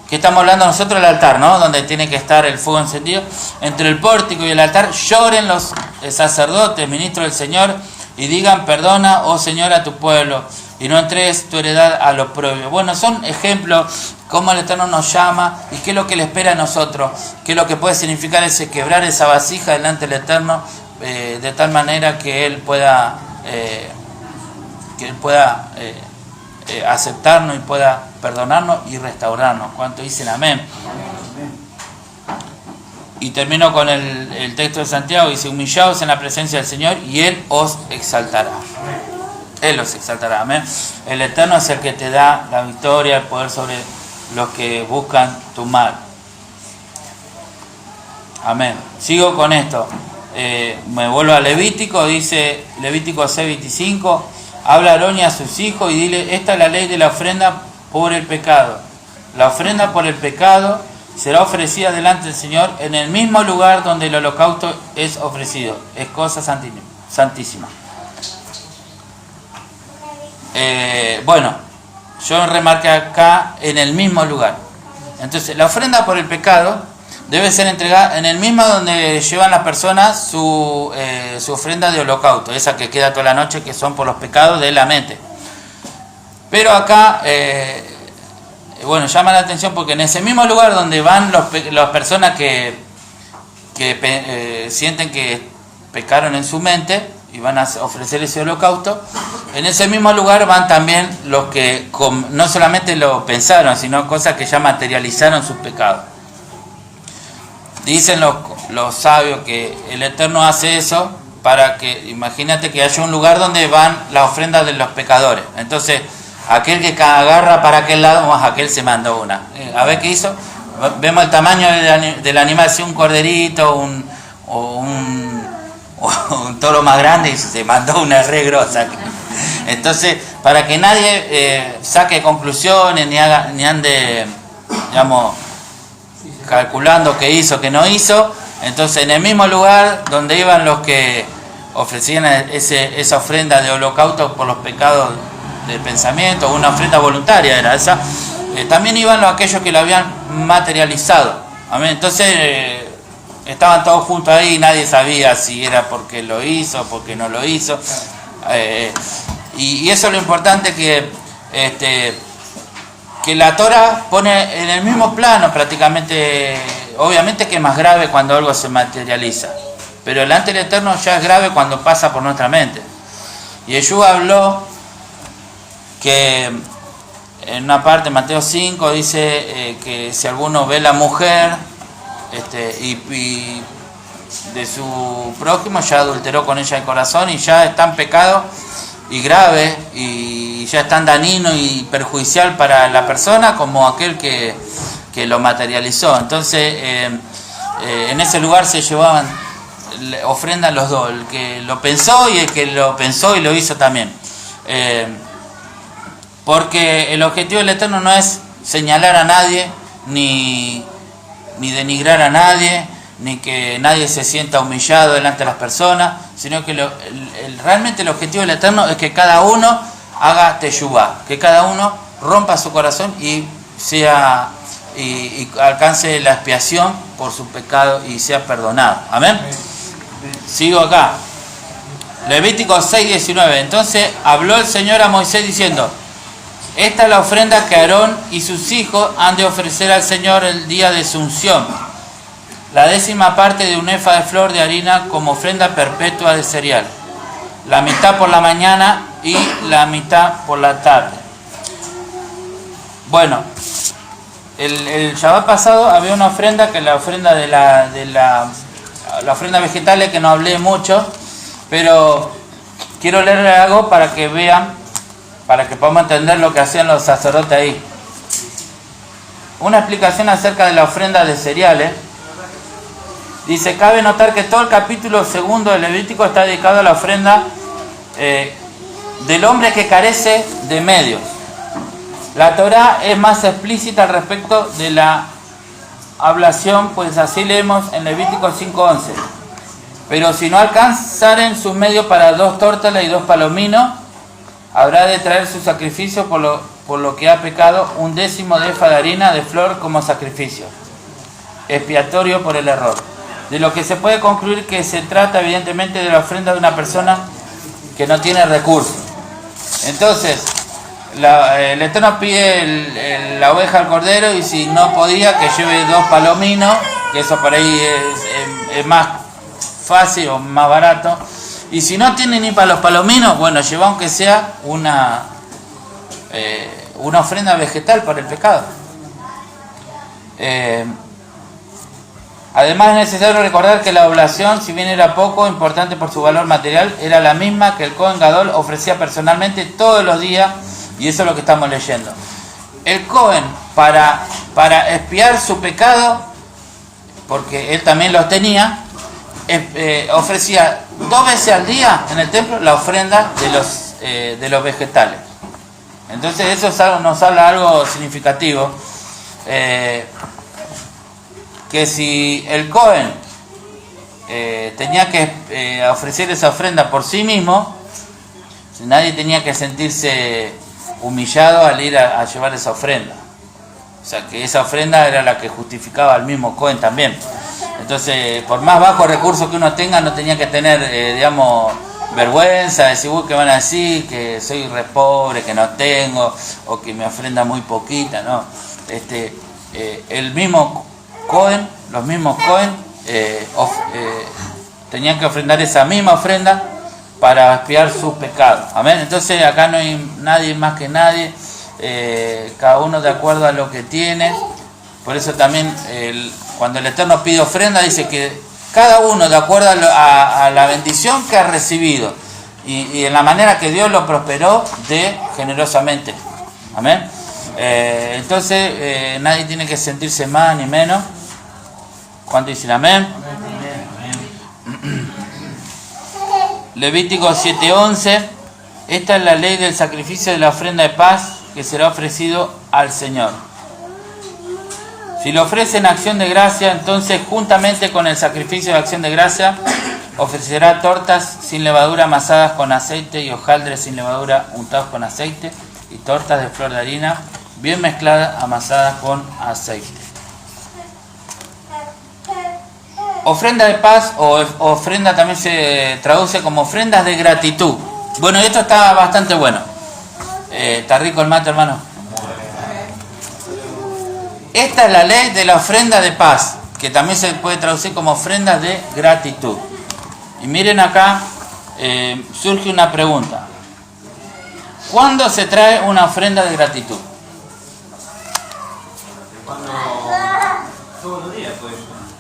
que estamos hablando nosotros del altar, ¿no? Donde tiene que estar el fuego encendido. Entre el pórtico y el altar lloren los sacerdotes, ministros del Señor, y digan, perdona, oh Señor, a tu pueblo, y no entregues tu heredad a los propios. Bueno, son ejemplos cómo el Eterno nos llama y qué es lo que le espera a nosotros, qué es lo que puede significar ese quebrar esa vasija delante del Eterno, de tal manera que Él pueda aceptarnos y pueda perdonarnos y restaurarnos. ¿Cuánto dicen amén? Y termino con el texto de Santiago, dice, humillaos en la presencia del Señor y Él os exaltará. Él os exaltará, amén. El Eterno es el que te da la victoria, el poder sobre los que buscan tu mal. Amén. Sigo con esto. Me vuelvo a Levítico, dice Levítico 6:25, habla a Aarón y a sus hijos y dile, esta es la ley de la ofrenda por el pecado. La ofrenda por el pecado será ofrecida delante del Señor en el mismo lugar donde el holocausto es ofrecido. Es cosa santísima. Bueno, yo remarqué acá en el mismo lugar. Entonces, la ofrenda por el pecado debe ser entregada en el mismo donde llevan las personas su ofrenda de holocausto, esa que queda toda la noche, que son por los pecados de la mente. Pero acá, bueno, llama la atención porque en ese mismo lugar donde van las personas que sienten que pecaron en su mente y van a ofrecer ese holocausto, en ese mismo lugar van también los que no solamente lo pensaron, sino cosas que ya materializaron sus pecados. Dicen los sabios que el Eterno hace eso para que, imagínate que haya un lugar donde van las ofrendas de los pecadores. Entonces, aquel que agarra para aquel lado, más aquel se mandó una. A ver qué hizo. Vemos el tamaño del animal, si un corderito o un toro más grande, y se mandó una re grosa. Entonces, para que nadie saque conclusiones ni ande, digamos, calculando qué hizo, qué no hizo, entonces en el mismo lugar donde iban los que ofrecían esa ofrenda de holocausto por los pecados del pensamiento, una ofrenda voluntaria era esa, también iban aquellos que lo habían materializado. Amén. Entonces estaban todos juntos ahí y nadie sabía si era porque lo hizo o porque no lo hizo. Y eso es lo importante, que la Torah pone en el mismo plano prácticamente. Obviamente que es más grave cuando algo se materializa, pero delante del Eterno ya es grave cuando pasa por nuestra mente. Y Yeshua habló que en una parte, Mateo 5, dice que si alguno ve la mujer y de su prójimo, ya adulteró con ella el corazón y ya está en pecado y grave, y ya es tan dañino y perjudicial para la persona como aquel que lo materializó. Entonces en ese lugar se llevaban ofrendas los dos, el que lo pensó y el que lo pensó y lo hizo también, porque el objetivo del Eterno no es señalar a nadie ni denigrar a nadie, ni que nadie se sienta humillado delante de las personas, sino que realmente el objetivo del Eterno es que cada uno haga teshuvá, que cada uno rompa su corazón y alcance la expiación por su pecado y sea perdonado. Amén. Sigo acá. Levítico 6:19. Entonces habló el Señor a Moisés diciendo: esta es la ofrenda que Aarón y sus hijos han de ofrecer al Señor el día de su unción. La 10ª parte de un efa de flor de harina como ofrenda perpetua de cereal. La mitad por la mañana y la mitad por la tarde. Bueno, el Shabbat pasado había una ofrenda, que es la ofrenda la ofrenda vegetales, que no hablé mucho, pero quiero leer algo para que vean, para que podamos entender lo que hacían los sacerdotes ahí. Una explicación acerca de la ofrenda de cereales. Dice: cabe notar que todo el capítulo 2 del Levítico está dedicado a la ofrenda del hombre que carece de medios. La Torá es más explícita al respecto de la ablación, pues así leemos en Levítico 5:11. Pero si no alcanzaren sus medios para 2 tórtolas y 2 palominos, habrá de traer su sacrificio por lo que ha pecado, 1/10 de efa de harina de flor como sacrificio expiatorio por el error. De lo que se puede concluir que se trata evidentemente de la ofrenda de una persona que no tiene recursos. Entonces, el Eterno pide la oveja al cordero, y si no podía, que lleve 2 palominos, que eso por ahí es más fácil o más barato. Y si no tiene ni para los palominos, bueno, lleva aunque sea una ofrenda vegetal por el pecado. Además es necesario recordar que la oblación, si bien era poco importante por su valor material, era la misma que el Cohen Gadol ofrecía personalmente todos los días, y eso es lo que estamos leyendo. El Cohen, para expiar su pecado, porque él también los tenía, ofrecía 2 veces al día en el templo la ofrenda de los de los vegetales. Entonces eso nos habla algo significativo, que si el Cohen tenía que ofrecer esa ofrenda por sí mismo, nadie tenía que sentirse humillado al ir a llevar esa ofrenda. O sea, que esa ofrenda era la que justificaba al mismo Cohen también. Entonces, por más bajo recurso que uno tenga, no tenía que tener, digamos, vergüenza, decir, uy, ¿qué van a decir? Que soy re pobre, que no tengo, o que mi ofrenda muy poquita, ¿no? El mismo Cohen, los mismos Cohen, tenían que ofrendar esa misma ofrenda para expiar sus pecados. Amén. Entonces, acá no hay nadie más que nadie, cada uno de acuerdo a lo que tiene. Por eso también, cuando el Eterno pide ofrenda, dice que cada uno de acuerdo a la bendición que ha recibido y en la manera que Dios lo prosperó, dé generosamente. Amén. Entonces, nadie tiene que sentirse más ni menos. ¿Cuánto dicen amén? Amén. Levítico 7:11. Esta es la ley del sacrificio de la ofrenda de paz que será ofrecido al Señor. Si lo ofrece en acción de gracia, entonces juntamente con el sacrificio de acción de gracia ofrecerá tortas sin levadura amasadas con aceite y hojaldres sin levadura untados con aceite y tortas de flor de harina bien mezcladas amasadas con aceite. Ofrenda de paz o ofrenda también se traduce como ofrendas de gratitud. Bueno, esto está bastante bueno. ¿Está rico el mate, hermano? Esta es la ley de la ofrenda de paz, que también se puede traducir como ofrenda de gratitud. Y miren acá, surge una pregunta. ¿Cuándo se trae una ofrenda de gratitud? Cuando todos los días, pues.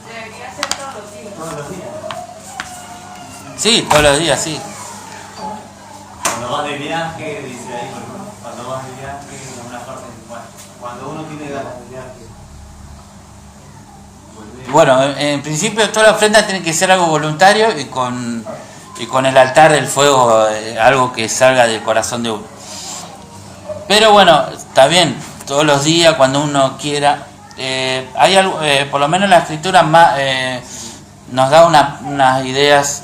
Debería ser todos los días. Todos los días. Sí, todos los días, sí. Cuando vas de viaje, dice ahí, cuando vas de viaje, en una parte, cuando uno tiene ganas de viaje. Bueno, en principio toda la ofrenda tiene que ser algo voluntario y con el altar del fuego, algo que salga del corazón de uno. Pero bueno, está bien, todos los días, cuando uno quiera. Hay algo, por lo menos la escritura nos da unas ideas,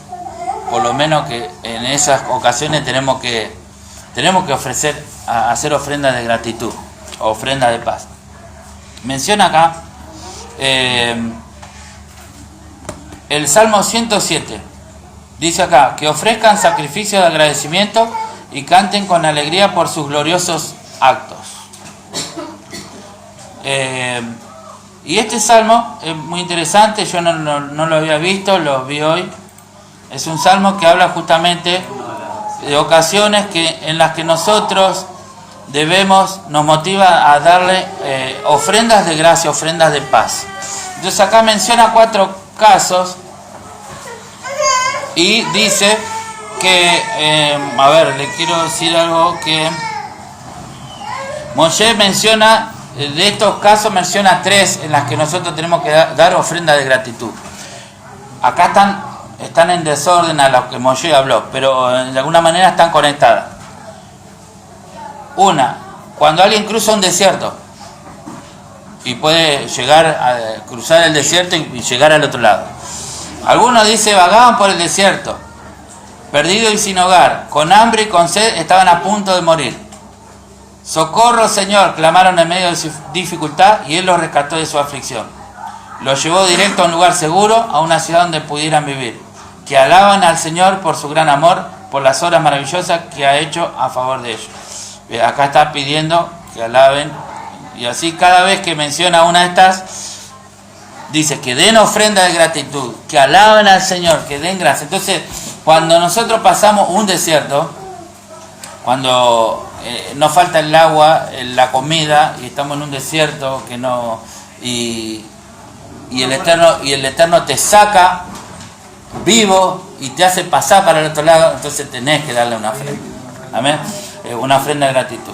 por lo menos que en esas ocasiones tenemos que ofrecer, hacer ofrendas de gratitud, ofrenda de paz. Menciona acá el Salmo 107. Dice acá, que ofrezcan sacrificios de agradecimiento y canten con alegría por sus gloriosos actos. Y este salmo es muy interesante, yo no lo había visto, lo vi hoy. Es un salmo que habla justamente de ocasiones en las que nosotros nos motiva a darle ofrendas de gracia, ofrendas de paz. Entonces acá menciona 4 casos y dice que, le quiero decir algo que Moshe menciona, de estos casos menciona 3 en las que nosotros tenemos que dar ofrenda de gratitud. Acá están en desorden a lo que Moshe habló, pero de alguna manera están conectadas. Una, cuando alguien cruza un desierto y puede llegar a cruzar el desierto y llegar al otro lado. Algunos dicen, vagaban por el desierto, perdidos y sin hogar, con hambre y con sed, estaban a punto de morir. Socorro, Señor, clamaron en medio de su dificultad y Él los rescató de su aflicción. Los llevó directo a un lugar seguro, a una ciudad donde pudieran vivir. Que alaban al Señor por su gran amor, por las obras maravillosas que ha hecho a favor de ellos. Acá está pidiendo que alaben, y así cada vez que menciona una de estas, dice que den ofrenda de gratitud, que alaben al Señor, que den gracias. Entonces, cuando nosotros pasamos un desierto, cuando nos falta el agua, la comida, y estamos en un desierto que no y el Eterno te saca vivo y te hace pasar para el otro lado, entonces tenés que darle una ofrenda. Amén. Una ofrenda de gratitud.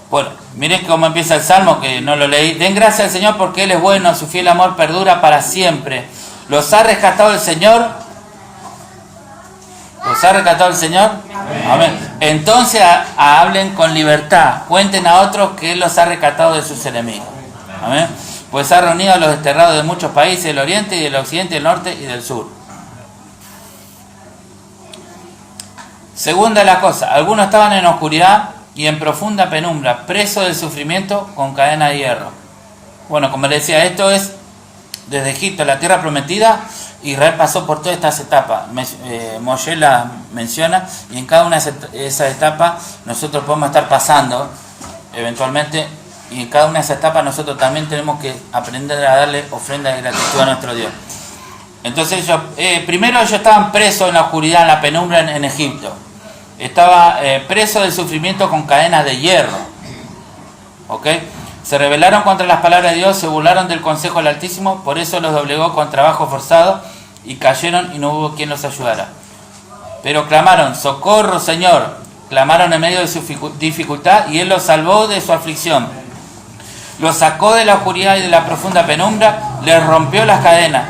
Bueno, miren cómo empieza el Salmo, que no lo leí. Den gracias al Señor porque Él es bueno, su fiel amor perdura para siempre. Los ha rescatado el Señor. ¿Los ha rescatado el Señor? Amén. Entonces hablen con libertad. Cuenten a otros que Él los ha rescatado de sus enemigos. Amén. Pues ha reunido a los desterrados de muchos países del oriente y del occidente, del norte y del sur. Segunda la cosa, algunos estaban en oscuridad y en profunda penumbra, presos del sufrimiento con cadena de hierro. Bueno, como les decía, esto es desde Egipto, la tierra prometida. Israel pasó por todas estas etapas. Moshe la menciona, y en cada una de esas etapas nosotros podemos estar pasando eventualmente, y en cada una de esas etapas nosotros también tenemos que aprender a darle ofrenda de gratitud a nuestro Dios. Entonces primero ellos estaban presos en la oscuridad, en la penumbra en Egipto. Estaba preso del sufrimiento con cadenas de hierro. ¿Ok? Se rebelaron contra las palabras de Dios, se burlaron del consejo del Altísimo, por eso los doblegó con trabajo forzado y cayeron y no hubo quien los ayudara. Pero clamaron, socorro Señor, clamaron en medio de su dificultad y Él los salvó de su aflicción. Los sacó de la oscuridad y de la profunda penumbra, les rompió las cadenas.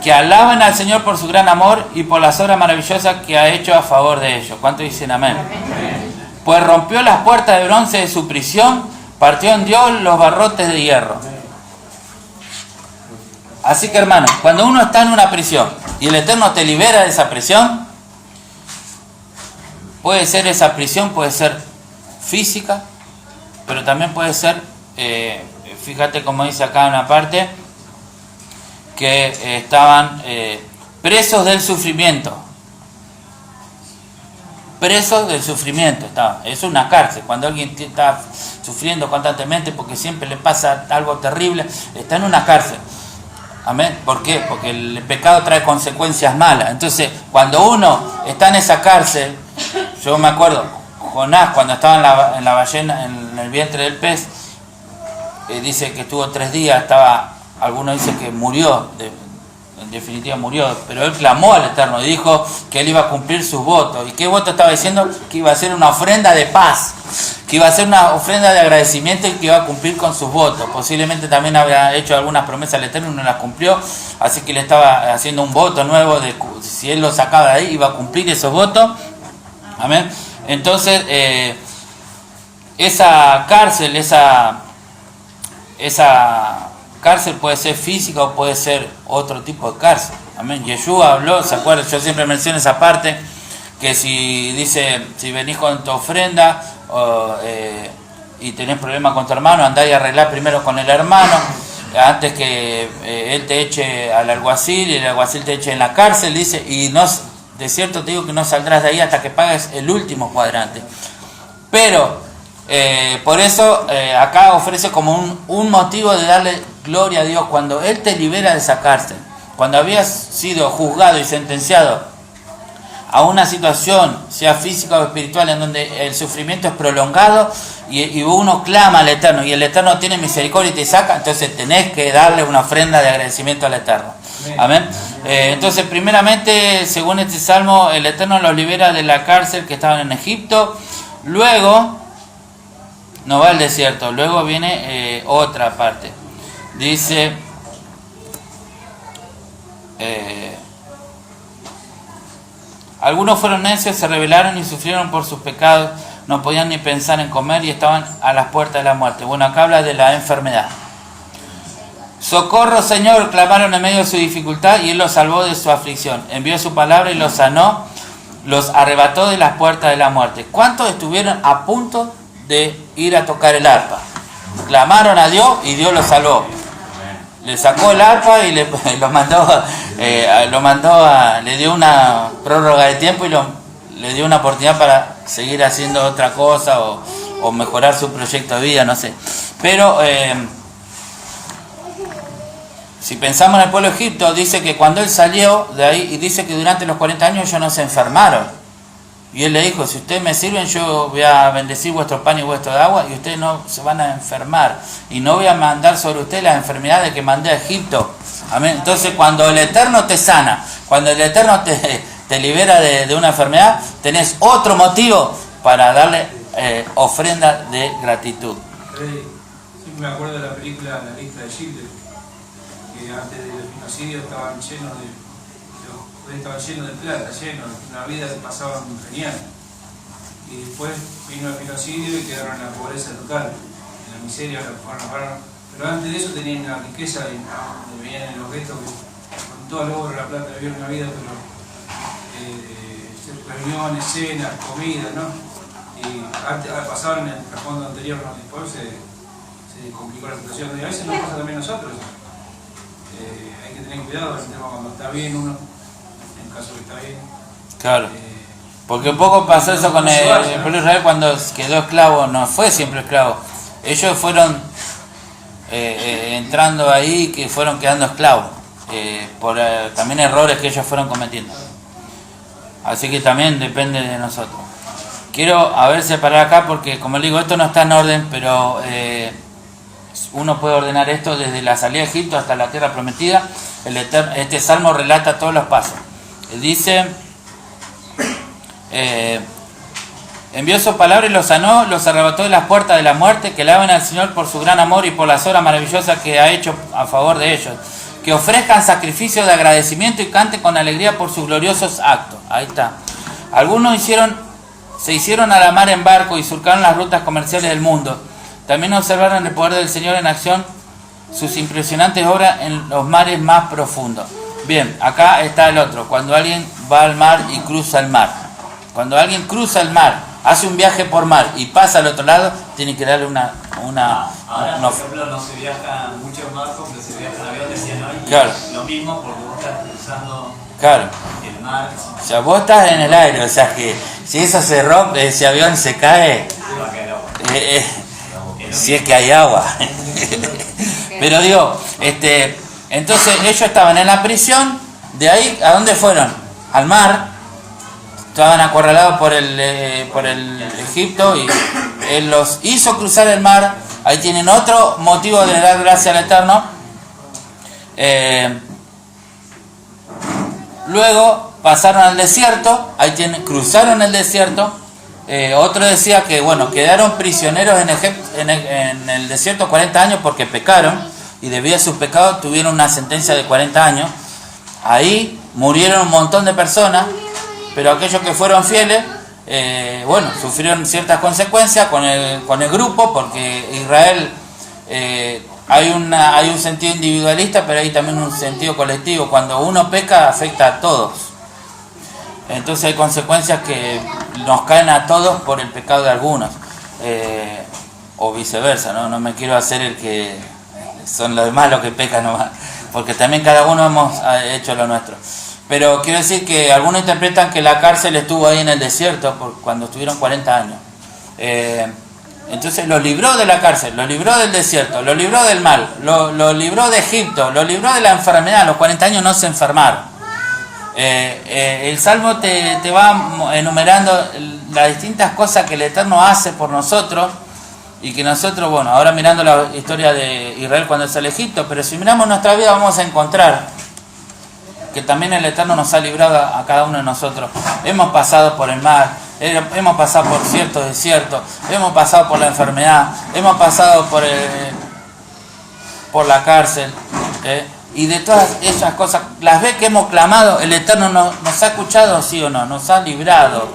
Que alaben al Señor por su gran amor y por las obras maravillosas que ha hecho a favor de ellos. ¿Cuántos dicen amén? Pues rompió las puertas de bronce de su prisión, partió en Dios los barrotes de hierro. Así que hermanos, cuando uno está en una prisión y el Eterno te libera de esa prisión, puede ser esa prisión, puede ser física, pero también puede ser, fíjate como dice acá en una parte, que estaban presos del sufrimiento. Presos del sufrimiento estaban. Es una cárcel. Cuando alguien está sufriendo constantemente porque siempre le pasa algo terrible, está en una cárcel. Amén. ¿Por qué? Porque el pecado trae consecuencias malas. Entonces, cuando uno está en esa cárcel, yo me acuerdo, Jonás, cuando estaba en la ballena, en el vientre del pez, dice que estuvo 3 días, algunos dicen que murió, en definitiva murió, pero él clamó al Eterno y dijo que él iba a cumplir sus votos. ¿Y qué voto estaba diciendo? Que iba a hacer una ofrenda de paz, que iba a hacer una ofrenda de agradecimiento y que iba a cumplir con sus votos. Posiblemente también había hecho algunas promesas al Eterno y no las cumplió, así que le estaba haciendo un voto nuevo de si él lo sacaba de ahí, iba a cumplir esos votos. Amén. Entonces, esa cárcel, esa cárcel puede ser física o puede ser otro tipo de cárcel. Amén. Yeshua habló, ¿se acuerdan? Yo siempre menciono esa parte, que si dice, si venís con tu ofrenda y tenés problemas con tu hermano, andá y arreglá primero con el hermano, antes que él te eche al alguacil y el alguacil te eche en la cárcel, dice, y no, de cierto te digo que no saldrás de ahí hasta que pagues el último cuadrante. Pero por eso acá ofrece como un motivo de darle gloria a Dios cuando Él te libera de esa cárcel. Cuando habías sido juzgado y sentenciado a una situación, sea física o espiritual, en donde el sufrimiento es prolongado y uno clama al Eterno y el Eterno tiene misericordia y te saca, entonces tenés que darle una ofrenda de agradecimiento al Eterno. Amén. Entonces, primeramente, según este salmo, el Eterno los libera de la cárcel que estaban en Egipto. Luego no va al desierto, luego viene otra parte. Dice, algunos fueron necios, se rebelaron y sufrieron por sus pecados, no podían ni pensar en comer y estaban a las puertas de la muerte. Bueno, acá habla de la enfermedad. Socorro Señor, clamaron en medio de su dificultad y Él los salvó de su aflicción. Envió su palabra y los sanó, los arrebató de las puertas de la muerte. ¿Cuántos estuvieron a punto de ir a tocar el arpa? Clamaron a Dios y Dios los salvó. Le sacó el arpa y le dio una prórroga de tiempo y le dio una oportunidad para seguir haciendo otra cosa o mejorar su proyecto de vida, no sé. Pero si pensamos en el pueblo de Egipto, dice que cuando él salió de ahí, y dice que durante los 40 años ellos no se enfermaron. Y él le dijo, si ustedes me sirven, yo voy a bendecir vuestro pan y vuestro agua y ustedes no se van a enfermar. Y no voy a mandar sobre ustedes las enfermedades que mandé a Egipto. Amén. Entonces, cuando el Eterno te sana, cuando el Eterno te libera de una enfermedad, tenés otro motivo para darle ofrenda de gratitud. Siempre me acuerdo de la película La lista de Schindler, que antes del genocidio estaban llenos de los judíos estaban llenos de plata, llenos, la vida se pasaban genial. Y después vino el genocidio y quedaron en la pobreza total, en la miseria, pero antes de eso tenían la riqueza y vivían en los guetos con todo el oro, la plata, vivieron una vida, pero reuniones, cenas, comidas, ¿no? Y antes, pasaban en el trasfondo anterior, ¿no? Después se complicó la situación. Y a veces nos pasa también a nosotros. Hay que tener cuidado el tema cuando está bien uno, en caso que está bien. Claro. Porque un poco pasó eso con el pueblo de Israel cuando quedó esclavo, no fue siempre esclavo. Ellos fueron entrando ahí, que fueron quedando esclavos, por también errores que ellos fueron cometiendo. Así que también depende de nosotros. Quiero separar acá porque, como le digo, esto no está en orden, pero uno puede ordenar esto desde la salida de Egipto hasta la tierra prometida. Este salmo relata todos los pasos. Dice, envió su palabra y los sanó, los arrebató de las puertas de la muerte, que alaben al Señor por su gran amor y por las obras maravillosas que ha hecho a favor de ellos. Que ofrezcan sacrificios de agradecimiento y canten con alegría por sus gloriosos actos. Ahí está. Algunos se hicieron a la mar en barco y surcaron las rutas comerciales del mundo. También observaron el poder del Señor en acción, sus impresionantes obras en los mares más profundos. Bien, acá está el otro. Cuando alguien va al mar y cruza el mar. Cuando alguien cruza el mar, hace un viaje por mar y pasa al otro lado, tiene que darle una ahora, por ejemplo, no se viaja mucho en barco, pero se viaja en avión, decían hoy. Claro. Lo mismo porque vos estás cruzando el mar. O sea, vos estás en el aire, o sea que si eso se rompe, ese avión se cae, Se va a caer agua. si es que hay agua. Pero digo, entonces ellos estaban en la prisión, de ahí, ¿a dónde fueron? Al mar. Estaban acorralados por el Egipto y él los hizo cruzar el mar. Ahí tienen otro motivo de dar gracias al Eterno. Luego pasaron al desierto. Cruzaron el desierto. Otro decía que quedaron prisioneros en el desierto 40 años porque pecaron y debido a sus pecados tuvieron una sentencia de 40 años. Ahí murieron un montón de personas. Pero aquellos que fueron fieles, sufrieron ciertas consecuencias con el grupo, porque Israel hay un sentido individualista, pero hay también un sentido colectivo. Cuando uno peca, afecta a todos. Entonces hay consecuencias que nos caen a todos por el pecado de algunos, o viceversa, ¿no? No me quiero hacer el que son los demás los que pecan nomás, porque también cada uno hemos hecho lo nuestro. Pero quiero decir que algunos interpretan que la cárcel estuvo ahí en el desierto cuando estuvieron 40 años. Entonces los libró de la cárcel, los libró del desierto, los libró del mal, los libró de Egipto, los libró de la enfermedad. Los 40 años no se enfermaron. El Salmo te va enumerando las distintas cosas que el Eterno hace por nosotros y que nosotros, ahora mirando la historia de Israel cuando sale de Egipto, pero si miramos nuestra vida vamos a encontrar que también el Eterno nos ha librado a cada uno de nosotros. Hemos pasado por el mar, hemos pasado por ciertos desiertos, hemos pasado por la enfermedad, hemos pasado por la cárcel, y de todas esas cosas, las veces que hemos clamado, el Eterno nos ha escuchado, sí o no, nos ha librado,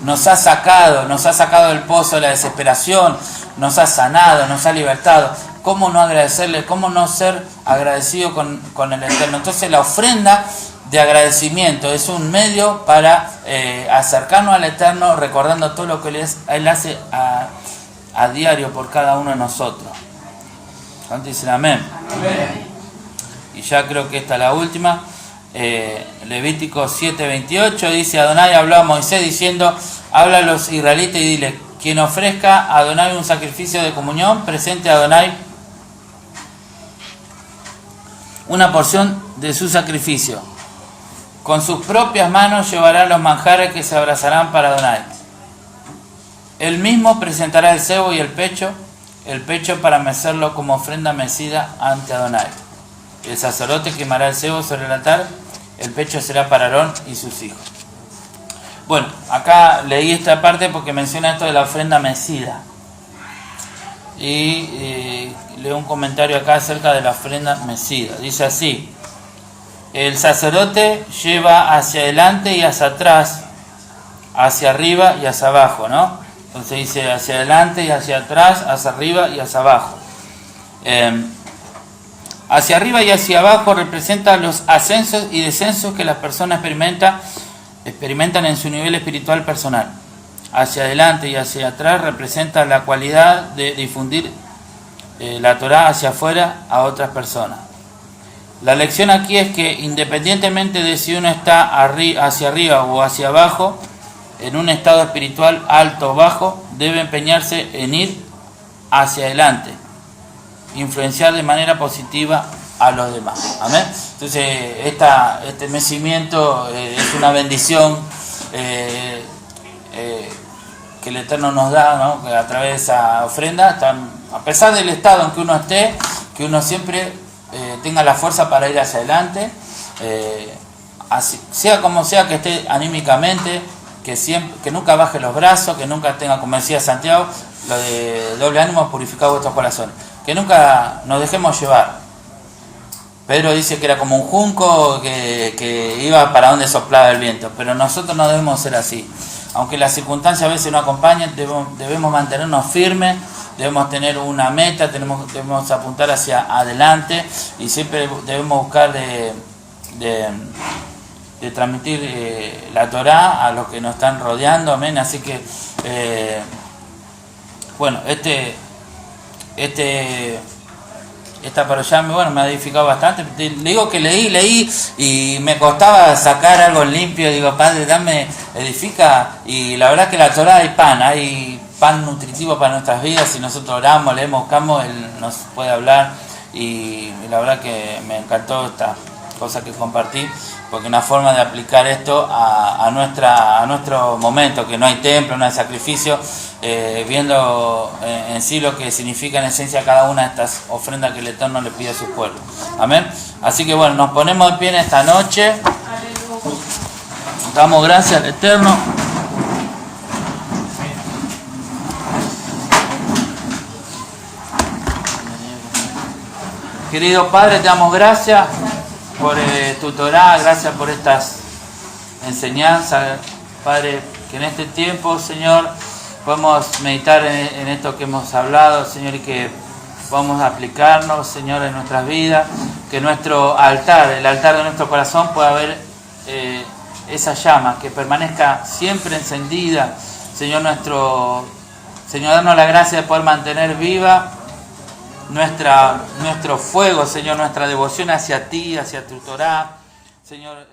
nos ha sacado del pozo de la desesperación, nos ha sanado, nos ha libertado. ¿Cómo no agradecerle? ¿Cómo no ser agradecido con el Eterno? Entonces la ofrenda de agradecimiento es un medio para acercarnos al Eterno, recordando todo lo que Él hace a diario por cada uno de nosotros. ¿Cuántos dicen amén? Amén. Y ya creo que esta es la última. Levítico 7:28 dice: Adonai habló a Moisés diciendo: habla a los israelitas y dile, quien ofrezca a Adonai un sacrificio de comunión, presente a Adonai una porción de su sacrificio. Con sus propias manos llevará los manjares que se abrazarán para Adonai. Él mismo presentará el cebo y el pecho para mecerlo como ofrenda mecida ante Adonai. El sacerdote quemará el cebo sobre el altar, el pecho será para Aarón y sus hijos. Bueno, acá leí esta parte porque menciona esto de la ofrenda mecida. Y leo un comentario acá acerca de la ofrenda mecida. Dice así: el sacerdote lleva hacia adelante y hacia atrás, hacia arriba y hacia abajo, ¿no? Entonces dice hacia adelante y hacia atrás, hacia arriba y hacia abajo. Hacia arriba y hacia abajo representa los ascensos y descensos que las personas experimentan en su nivel espiritual personal. Hacia adelante y hacia atrás representa la cualidad de difundir la Torá hacia afuera a otras personas. La lección aquí es que independientemente de si uno está hacia arriba o hacia abajo, en un estado espiritual alto o bajo, debe empeñarse en ir hacia adelante, influenciar de manera positiva a los demás. Amén. Entonces, este mecimiento es una bendición que el Eterno nos da, ¿no? Que a través de esa ofrenda, a pesar del estado en que uno esté, que uno siempre tenga la fuerza para ir hacia adelante, sea como sea que esté anímicamente, que nunca baje los brazos, que nunca tenga, como decía Santiago, lo de doble ánimo, purificado vuestros corazones, que nunca nos dejemos llevar. Pedro dice que era como un junco que iba para donde soplaba el viento, pero nosotros no debemos ser así. Aunque las circunstancias a veces no acompañen, debemos mantenernos firmes, debemos tener una meta, debemos apuntar hacia adelante y siempre debemos buscar de transmitir la Torá a los que nos están rodeando, amén. Así que, bueno, esta paroyá me ha edificado bastante. Le digo que leí y me costaba sacar algo limpio. Digo, Padre, edifica. Y la verdad que la Torá hay pan nutritivo para nuestras vidas. Si nosotros oramos, leemos, buscamos, Él nos puede hablar. Y la verdad que me encantó esta cosa que compartí, porque una forma de aplicar esto a nuestro momento, que no hay templo, no hay sacrificio, viendo en sí lo que significa en esencia cada una de estas ofrendas que el Eterno le pide a su pueblo. Amén. Así que bueno, nos ponemos de pie en esta noche. Damos gracias al Eterno. Querido Padre, te damos gracias por tu Torá, gracias por estas enseñanzas, Padre, que en este tiempo, Señor, podemos meditar en esto que hemos hablado, Señor, y que podamos aplicarnos, Señor, en nuestras vidas, que nuestro altar, el altar de nuestro corazón, pueda haber esa llama, que permanezca siempre encendida, Señor, Señor, darnos la gracia de poder mantener viva nuestro fuego, Señor, nuestra devoción hacia ti, hacia tu Torá, Señor.